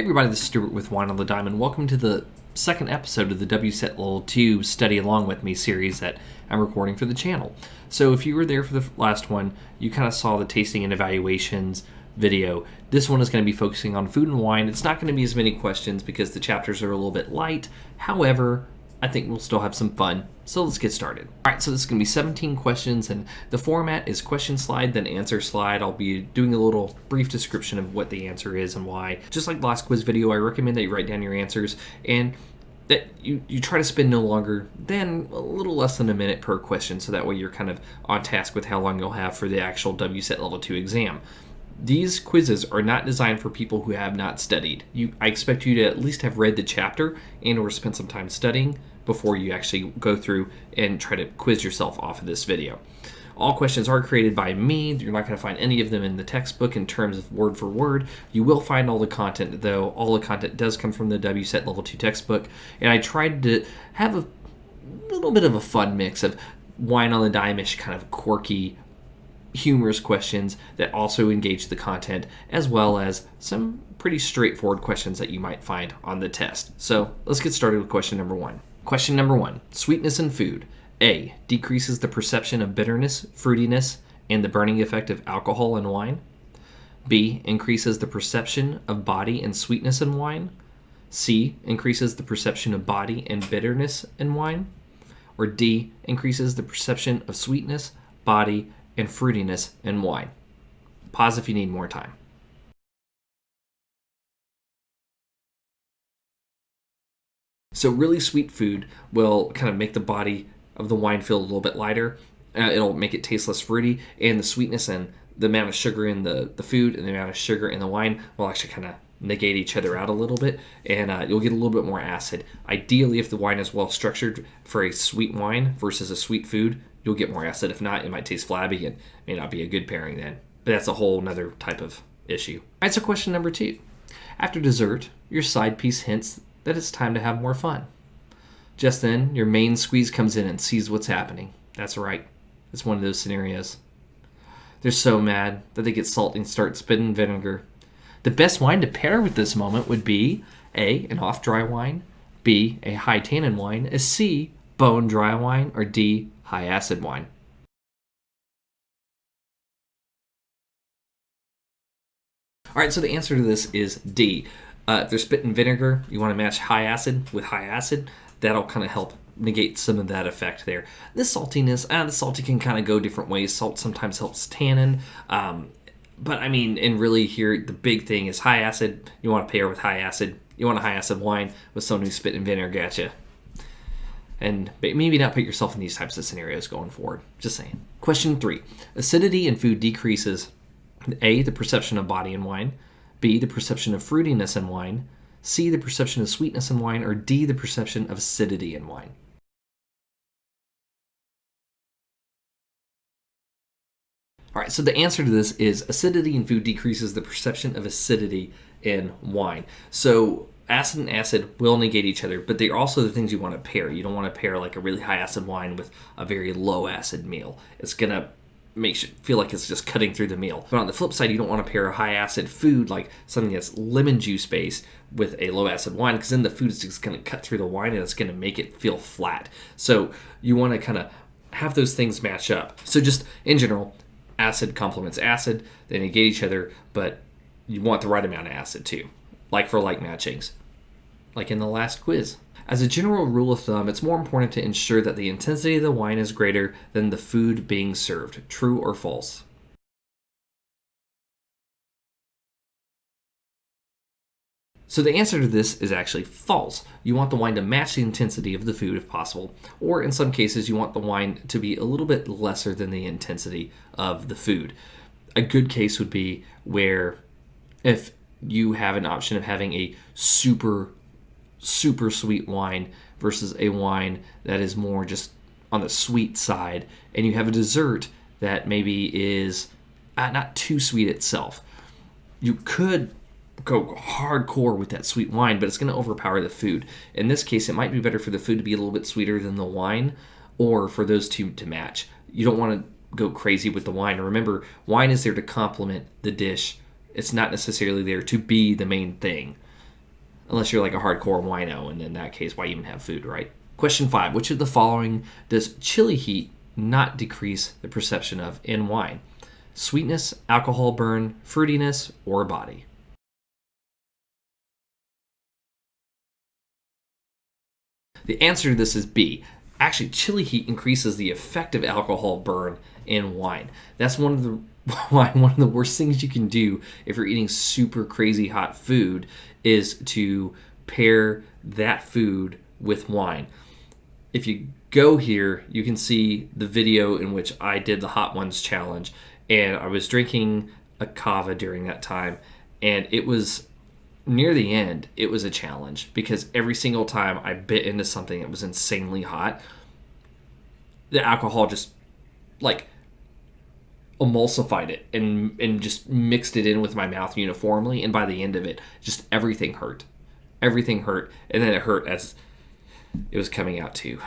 everybody, this is Stuart with Wine on the Dime, and welcome to the second episode of the WSET Level 2 Study Along With Me series that I'm recording for the channel. So if you were there for the last one, you kind of saw the tasting and evaluations video. This one is going to be focusing on food and wine. It's not going to be as many questions because the chapters are a little bit light. However, I think we'll still have some fun. So let's get started. All right, so this is going to be 17 questions, and the format is question slide, then answer slide. I'll be doing a little brief description of what the answer is and why. Just like the last quiz video, I recommend that you write down your answers and that you try to spend no longer than a little less than a minute per question, so that way you're kind of on task with how long you'll have for the actual WSET Level 2 exam. These quizzes are not designed for people who have not studied. I expect you to at least have read the chapter and or spent some time studying before you actually go through and try to quiz yourself off of this video. All questions are created by me. You're not going to find any of them in the textbook in terms of word for word. You will find all the content, though. All the content does come from the WSET Level 2 textbook, and I tried to have a little bit of a fun mix of wine on the dime-ish kind of quirky, humorous questions that also engage the content, as well as some pretty straightforward questions that you might find on the test. So let's get started with question number one. Question number one, sweetness in food. A, decreases the perception of bitterness, fruitiness, and the burning effect of alcohol in wine. B, increases the perception of body and sweetness in wine. C, increases the perception of body and bitterness in wine. Or D, increases the perception of sweetness, body, and fruitiness in wine. Pause if you need more time. So really sweet food will kind of make the body of the wine feel a little bit lighter. It'll make it taste less fruity, and the sweetness and the amount of sugar in the food and the amount of sugar in the wine will actually kind of negate each other out a little bit, and you'll get a little bit more acid. Ideally, if the wine is well structured for a sweet wine versus a sweet food, you'll get more acid. If not, it might taste flabby and may not be a good pairing then. But that's a whole nother type of issue. All right, so question number two. After dessert, your side piece hints that it's time to have more fun. Just then, your main squeeze comes in and sees what's happening. That's right. It's one of those scenarios. They're so mad that they get salty and start spitting vinegar. The best wine to pair with this moment would be A, an off-dry wine, B, a high tannin wine, a C, bone-dry wine, or D, high-acid wine. All right, so the answer to this is D. If they're spitting vinegar, you want to match high acid with high acid. That'll kind of help negate some of that effect there. The saltiness, the salty can kind of go different ways. Salt sometimes helps tannin. But I mean, and really here, the big thing is high acid. You want to pair with high acid. You want a high acid wine with someone who's spitting vinegar at you. And maybe not put yourself in these types of scenarios going forward. Just saying. Question 3. Acidity in food decreases A, the perception of body in wine, B, the perception of fruitiness in wine, C, the perception of sweetness in wine, or D, the perception of acidity in wine. All right, so the answer to this is acidity in food decreases the perception of acidity in wine. So acid and acid will negate each other, but they're also the things you want to pair. You don't want to pair like a really high acid wine with a very low acid meal. It's going to makes you feel like it's just cutting through the meal. But on the flip side, you don't want to pair a high acid food like something that's lemon juice based with a low acid wine, because then the food is just going to cut through the wine and it's going to make it feel flat. So you want to kind of have those things match up. So just in general, acid complements acid, they negate each other, but you want the right amount of acid too, like for like matchings, like in the last quiz. As a general rule of thumb, it's more important to ensure that the intensity of the wine is greater than the food being served. True or false? So the answer to this is actually false. You want the wine to match the intensity of the food if possible, or in some cases you want the wine to be a little bit lesser than the intensity of the food. A good case would be where if you have an option of having a super sweet wine versus a wine that is more just on the sweet side, and you have a dessert that maybe is not too sweet itself. You could go hardcore with that sweet wine, but it's going to overpower the food. In this case, it might be better for the food to be a little bit sweeter than the wine, or for those two to match. You don't want to go crazy with the wine. And remember, wine is there to complement the dish. It's not necessarily there to be the main thing. unless you're like a hardcore wino, and in that case, why even have food, right? Question 5. Which of the following does chili heat not decrease the perception of in wine? Sweetness, alcohol burn, fruitiness, or body? The answer to this is B. Actually, chili heat increases the effective alcohol burn in wine. That's one of the worst things you can do if you're eating super crazy hot food is to pair that food with wine. If you go here, you can see the video in which I did the Hot Ones challenge, and I was drinking a cava during that time, and it was near the end, it was a challenge because every single time I bit into something that was insanely hot, the alcohol just like emulsified it and just mixed it in with my mouth uniformly, and by the end of it, just everything hurt. Everything hurt, and then it hurt as it was coming out too.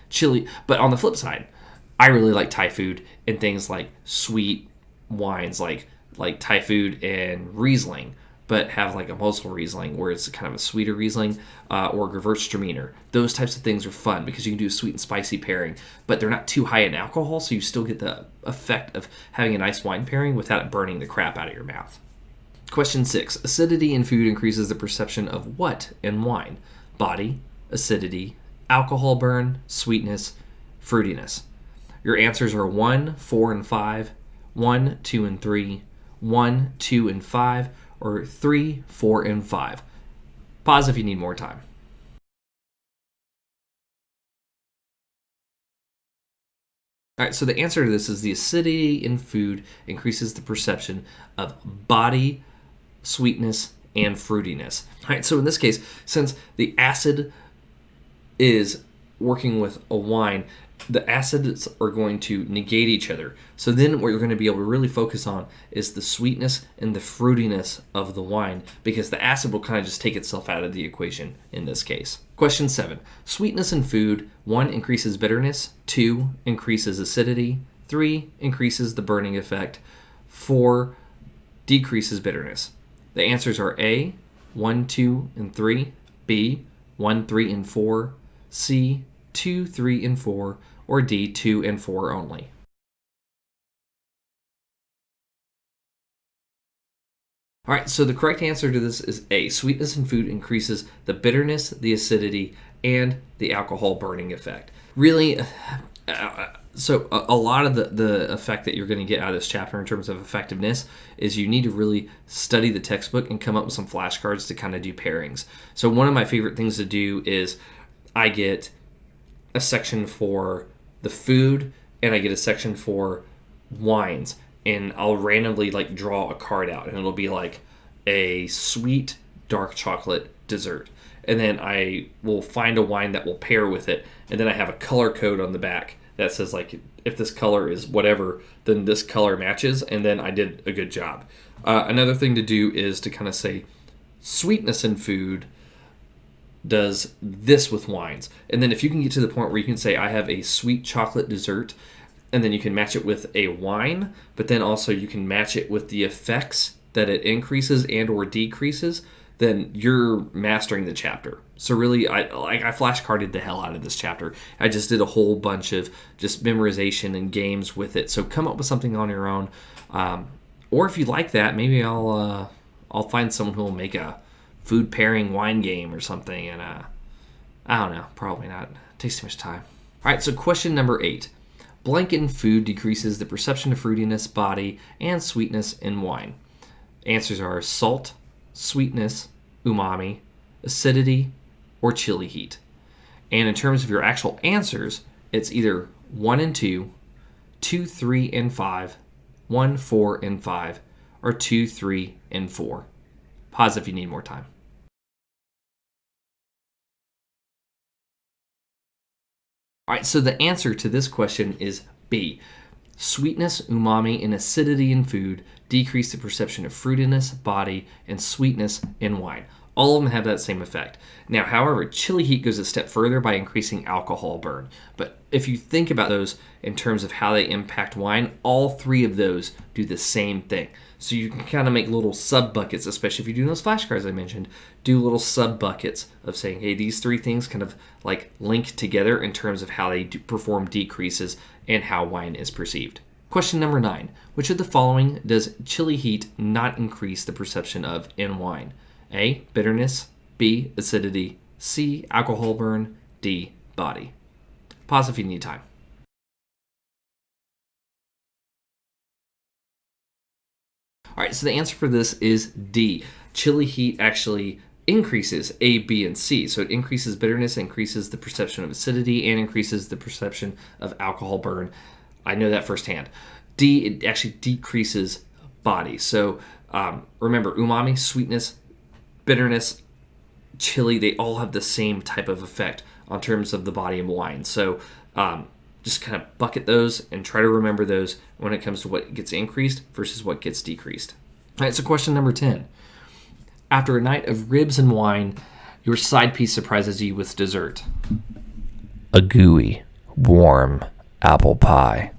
Chili, but on the flip side, I really like Thai food and things like sweet wines like Thai food and Riesling, but have like a Mosel Riesling where it's kind of a sweeter Riesling, or Gewürztraminer. Those types of things are fun because you can do a sweet and spicy pairing, but they're not too high in alcohol, so you still get the effect of having a nice wine pairing without it burning the crap out of your mouth. Question 6. Acidity in food increases the perception of what in wine? Body, acidity, alcohol burn, sweetness, fruitiness. Your answers are 1, 4, and 5, 1, 2, and 3, 1, 2, and 5, or 3, 4, and 5. Pause if you need more time. All right, so the answer to this is the acidity in food increases the perception of body, sweetness, and fruitiness. All right, so in this case, since the acid is working with a wine, the acids are going to negate each other. So then what you're going to be able to really focus on is the sweetness and the fruitiness of the wine, because the acid will kind of just take itself out of the equation in this case. Question 7. Sweetness in food. 1, increases bitterness. 2, increases acidity. 3, increases the burning effect. 4, decreases bitterness. The answers are A, 1, 2, and 3, B, 1, 3, and 4, C, 2, 3, and 4, or D, 2 and 4 only. All right, so the correct answer to this is A. Sweetness in food increases the bitterness, the acidity, and the alcohol burning effect. Really, so a lot of the effect that you're going to get out of this chapter in terms of effectiveness is you need to really study the textbook and come up with some flashcards to kind of do pairings. So one of my favorite things to do is I get a section for the food and I get a section for wines, and I'll randomly like draw a card out, and it'll be like a sweet dark chocolate dessert, and then I will find a wine that will pair with it, and then I have a color code on the back that says like if this color is whatever, then this color matches, and then I did a good job. Another thing to do is to kind of say sweetness in food does this with wines. And then if you can get to the point where you can say I have a sweet chocolate dessert, and then you can match it with a wine, but then also you can match it with the effects that it increases and or decreases, then you're mastering the chapter. So really, I flashcarded the hell out of this chapter. I just did a whole bunch of just memorization and games with it. So come up with something on your own. Or if you like that, maybe I'll find someone who will make a food pairing wine game or something, and I don't know, probably not. It takes too much time. All right, so question number 8. Blank in food decreases the perception of fruitiness, body, and sweetness in wine. Answers are salt, sweetness, umami, acidity, or chili heat. And in terms of your actual answers, it's either 1 and 2, 2, 3, and 5, 1, 4, and 5, or 2, 3, and 4. Pause if you need more time. All right, so the answer to this question is B. Sweetness, umami, and acidity in food decrease the perception of fruitiness, body, and sweetness in wine. All of them have that same effect. Now, however, chili heat goes a step further by increasing alcohol burn. But if you think about those in terms of how they impact wine, all three of those do the same thing. So you can kind of make little sub-buckets, especially if you're doing those flashcards I mentioned, do little sub-buckets of saying, hey, these three things kind of like link together in terms of how they perform decreases and how wine is perceived. Question number 9. Which of the following does chili heat not increase the perception of in wine? A, bitterness, B, acidity, C, alcohol burn, D, body. Pause if you need time. All right, so the answer for this is D. Chili heat actually increases A, B, and C. So it increases bitterness, increases the perception of acidity, and increases the perception of alcohol burn. I know that firsthand. D, it actually decreases body. So remember, umami, sweetness, bitterness, chili, they all have the same type of effect on terms of the body of wine. So just kind of bucket those and try to remember those when it comes to what gets increased versus what gets decreased. All right, so question number 10. After a night of ribs and wine, your side piece surprises you with dessert. A gooey, warm apple pie.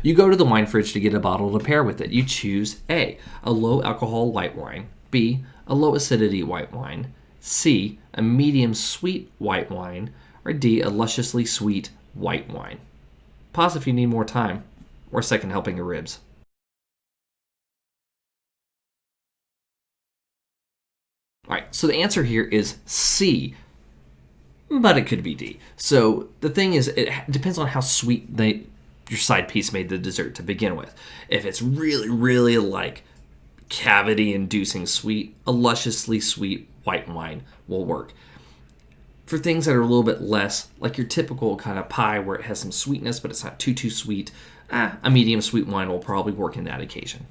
You go to the wine fridge to get a bottle to pair with it. You choose A, a low alcohol white wine, B, a low acidity white wine, C, a medium sweet white wine, or D, a lusciously sweet white wine. Pause if you need more time or a second helping of ribs. All right, so the answer here is C, but it could be D. So the thing is, it depends on how sweet your side piece made the dessert to begin with. If it's really, really like cavity-inducing sweet, a lusciously sweet white wine will work. For things that are a little bit less, like your typical kind of pie where it has some sweetness, but it's not too sweet, a medium sweet wine will probably work in that occasion.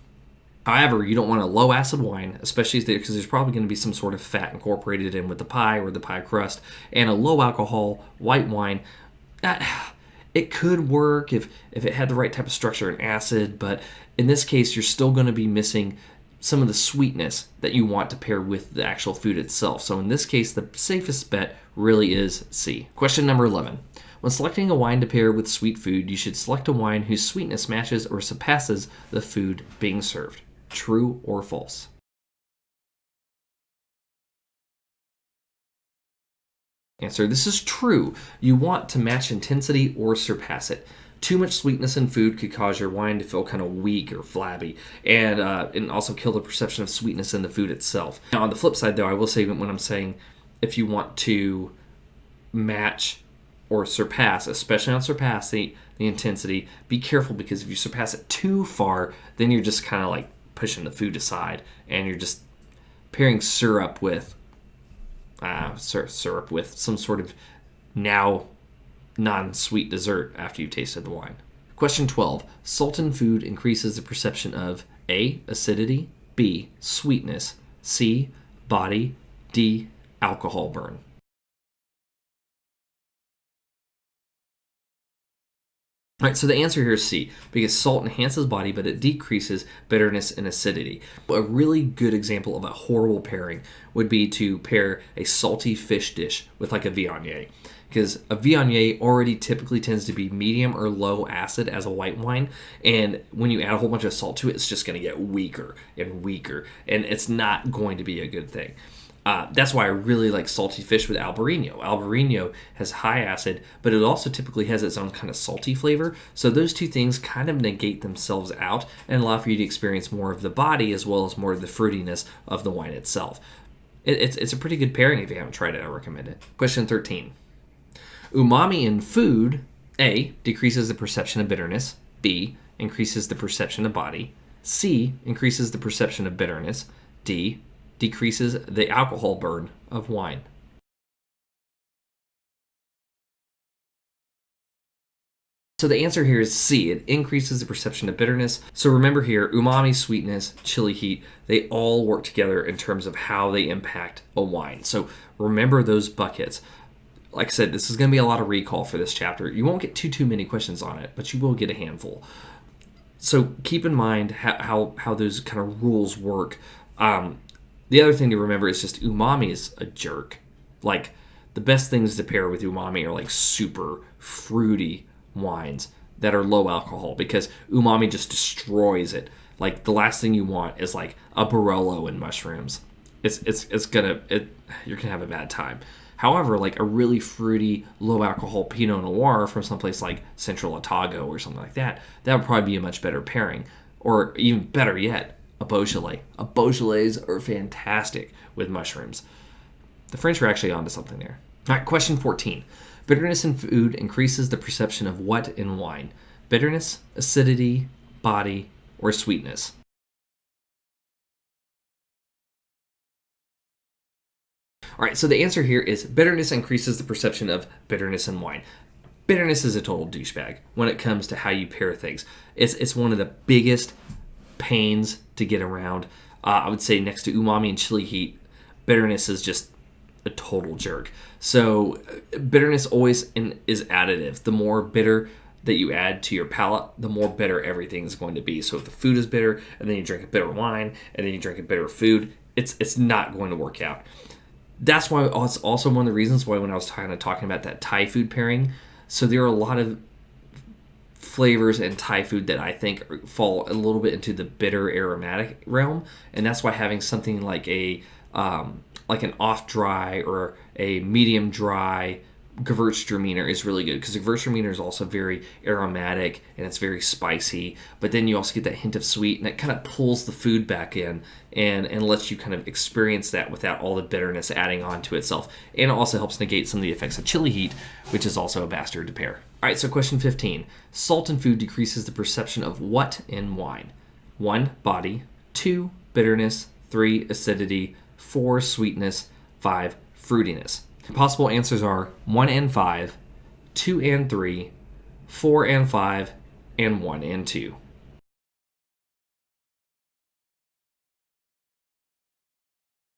However, you don't want a low acid wine, especially because there's probably going to be some sort of fat incorporated in with the pie or the pie crust, and a low alcohol white wine, it could work if it had the right type of structure and acid, but in this case, you're still going to be missing some of the sweetness that you want to pair with the actual food itself. So in this case, the safest bet really is C. Question number 11. When selecting a wine to pair with sweet food, you should select a wine whose sweetness matches or surpasses the food being served. True or false? Answer, this is true. You want to match intensity or surpass it. Too much sweetness in food could cause your wine to feel kind of weak or flabby, and also kill the perception of sweetness in the food itself. Now, on the flip side, though, I will say when I'm saying if you want to match or surpass, especially on surpass the intensity, be careful, because if you surpass it too far, then you're just kind of like pushing the food aside, and you're just pairing syrup with some sort of now non-sweet dessert after you tasted the wine. Question 12. Salt in food increases the perception of A, acidity, B, sweetness, C, body, D, alcohol burn. All right, so the answer here is C, because salt enhances body, but it decreases bitterness and acidity. A really good example of a horrible pairing would be to pair a salty fish dish with like a viognier, because a viognier already typically tends to be medium or low acid as a white wine, and when you add a whole bunch of salt to it, it's just going to get weaker and weaker, and it's not going to be a good thing. That's why I really like salty fish with Albarino. Albarino has high acid, but it also typically has its own kind of salty flavor. So those two things kind of negate themselves out and allow for you to experience more of the body as well as more of the fruitiness of the wine itself. It's a pretty good pairing. If you haven't tried it, I recommend it. Question 13. Umami in food, A, decreases the perception of bitterness. B, increases the perception of body. C, increases the perception of bitterness. D, decreases the alcohol burn of wine. So the answer here is C. It increases the perception of bitterness. So remember here, umami, sweetness, chili heat, they all work together in terms of how they impact a wine. So remember those buckets. Like I said, this is going to be a lot of recall for this chapter. You won't get too many questions on it, but you will get a handful. So keep in mind how those kind of rules work. The other thing to remember is just umami is a jerk. Like, the best things to pair with umami are like super fruity wines that are low alcohol, because umami just destroys it. Like, the last thing you want is like a Barolo and mushrooms. You're gonna have a bad time. However, like a really fruity, low alcohol Pinot Noir from someplace like Central Otago or something like that, that would probably be a much better pairing. Or even better yet, a Beaujolais. Beaujolais are fantastic with mushrooms. The French are actually onto something there. All right, question 14. Bitterness in food increases the perception of what in wine? Bitterness, acidity, body, or sweetness? All right, so the answer here is bitterness increases the perception of bitterness in wine. Bitterness is a total douchebag when it comes to how you pair things. It's one of the biggest pains to get around. I would say next to umami and chili heat, bitterness is just a total jerk. So bitterness always is additive. The more bitter that you add to your palate, the more bitter everything is going to be. So if the food is bitter, and then you drink a bitter wine, and then you drink a bitter food, it's not going to work out. That's why it's also one of the reasons why when I was kind of talking about that Thai food pairing, so there are a lot of flavors in Thai food that I think fall a little bit into the bitter aromatic realm, and that's why having something like like an off dry or a medium dry Gewürztraminer is really good, because the Gewürztraminer is also very aromatic and it's very spicy, but then you also get that hint of sweet, and it kind of pulls the food back in and lets you kind of experience that without all the bitterness adding on to itself. And it also helps negate some of the effects of chili heat, which is also a bastard to pair. All right, so question 15. Salt in food decreases the perception of what in wine? 1, body. 2, bitterness. 3, acidity. 4, sweetness. 5, fruitiness. Possible answers are 1 and 5, 2 and 3, 4 and 5, and 1 and 2.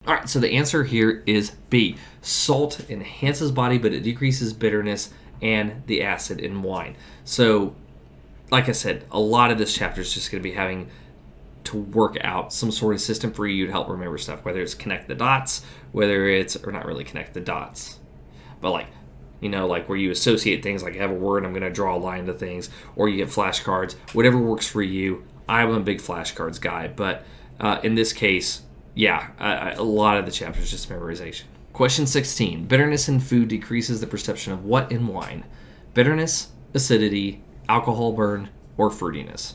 All right, so the answer here is B. Salt enhances body, but it decreases bitterness and the acid in wine. So, like I said, a lot of this chapter is just going to be having to work out some sort of system for you to help remember stuff, whether it's connect the dots, or not really connect the dots, but like where you associate things, like I have a word, I'm going to draw a line to things, or you get flashcards, whatever works for you. I'm a big flashcards guy, but in this case, a lot of the chapter is just memorization. Question 16. Bitterness in food decreases the perception of what in wine? Bitterness, acidity, alcohol burn, or fruitiness?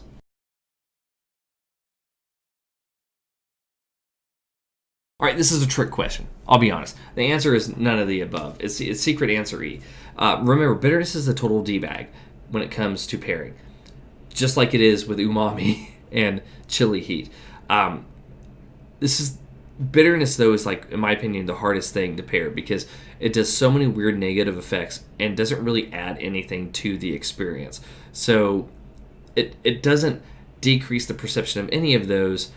All right, this is a trick question. I'll be honest. The answer is none of the above. It's secret answer E. Remember, bitterness is a total D-bag when it comes to pairing, just like it is with umami and chili heat. Bitterness, though, is, like, in my opinion, the hardest thing to pair, because it does so many weird negative effects and doesn't really add anything to the experience. So it doesn't decrease the perception of any of those,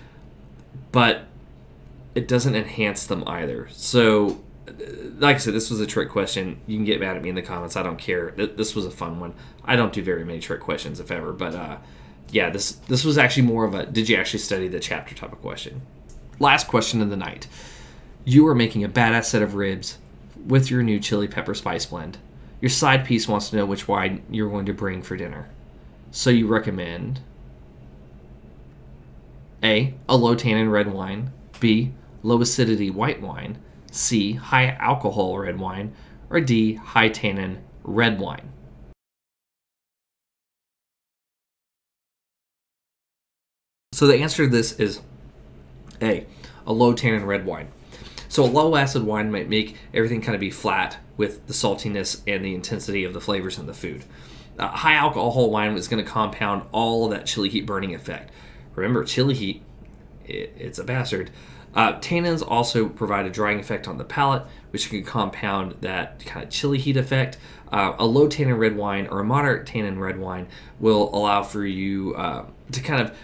but it doesn't enhance them either. So, like I said, this was a trick question. You can get mad at me in the comments. I don't care. This was a fun one. I don't do very many trick questions, if ever. But, this was actually more of a did you actually study the chapter type of question. Last question of the night. You are making a badass set of ribs with your new chili pepper spice blend. Your side piece wants to know which wine you're going to bring for dinner. So you recommend A, a low tannin red wine, B, low acidity white wine, C, high alcohol red wine, or D, high tannin red wine. So the answer to this is A, a low tannin red wine. So a low acid wine might make everything kind of be flat with the saltiness and the intensity of the flavors in the food. High alcohol wine is going to compound all of that chili heat burning effect. Remember, chili heat, it's a bastard. Tannins also provide a drying effect on the palate, which can compound that kind of chili heat effect. A low tannin red wine or a moderate tannin red wine will allow for you to kind of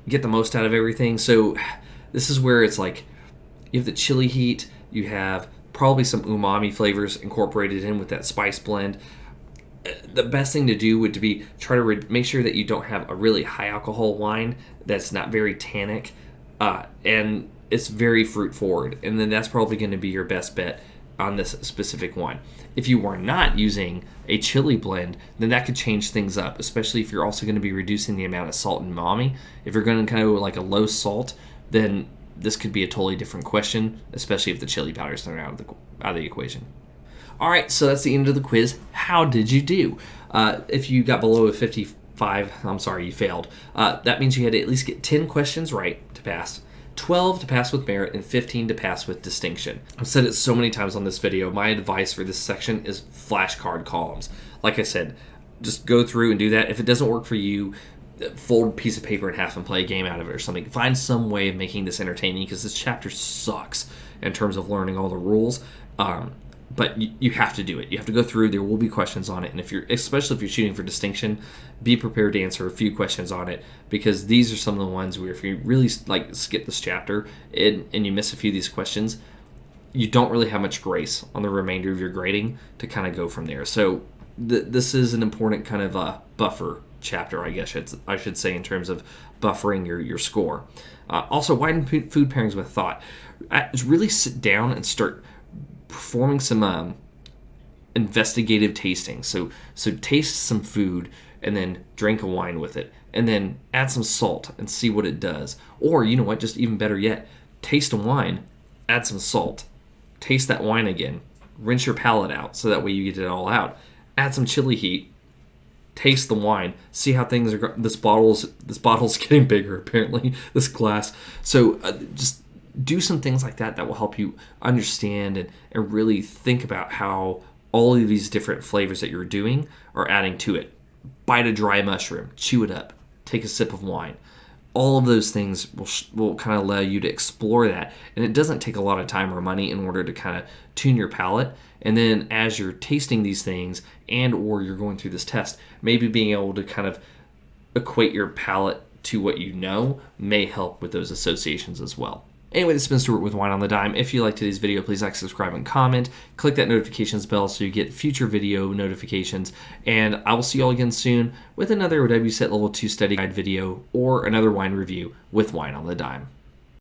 get the most out of everything. So this is where it's like you have the chili heat, you have probably some umami flavors incorporated in with that spice blend. The best thing to do would be try to make sure that you don't have a really high alcohol wine that's not very tannic, and it's very fruit forward, and then that's probably going to be your best bet on this specific one. If you are not using a chili blend, then that could change things up, especially if you're also going to be reducing the amount of salt and umami. If you're going to kind of like a low salt, then this could be a totally different question, especially if the chili powder is thrown out of the equation. All right, so that's the end of the quiz. How did you do? If you got below a 55, I'm sorry, you failed. That means you had to at least get 10 questions right to pass, 12 to pass with merit, and 15 to pass with distinction. I've said it so many times on this video. My advice for this section is flashcard columns. Like I said, just go through and do that. If it doesn't work for you, fold a piece of paper in half and play a game out of it or something. Find some way of making this entertaining, because this chapter sucks in terms of learning all the rules. But you have to do it. You have to go through. There will be questions on it, and especially if you're shooting for distinction, be prepared to answer a few questions on it, because these are some of the ones where if you really skip this chapter and you miss a few of these questions, you don't really have much grace on the remainder of your grading to kind of go from there. So this is an important kind of buffer chapter, I guess I should say, in terms of buffering your score. Also, widen food pairings with thought. Really sit down and start performing some investigative tasting. So taste some food and then drink a wine with it, and then add some salt and see what it does. Or, you know what, just even better yet, taste a wine, add some salt, taste that wine again, rinse your palate out so that way you get it all out, add some chili heat, taste the wine, see how things are. This bottle's getting bigger, apparently, this glass. So just do some things like that will help you understand and really think about how all of these different flavors that you're doing are adding to it. Bite a dry mushroom, chew it up, take a sip of wine. All of those things will kind of allow you to explore that. And it doesn't take a lot of time or money in order to kind of tune your palate. And then as you're tasting these things and or you're going through this test, maybe being able to kind of equate your palate to what you know may help with those associations as well. Anyway, this has been Stuart with Wine on the Dime. If you liked today's video, please like, subscribe, and comment. Click that notifications bell so you get future video notifications. And I will see you all again soon with another WSET Level 2 study guide video or another wine review with Wine on the Dime.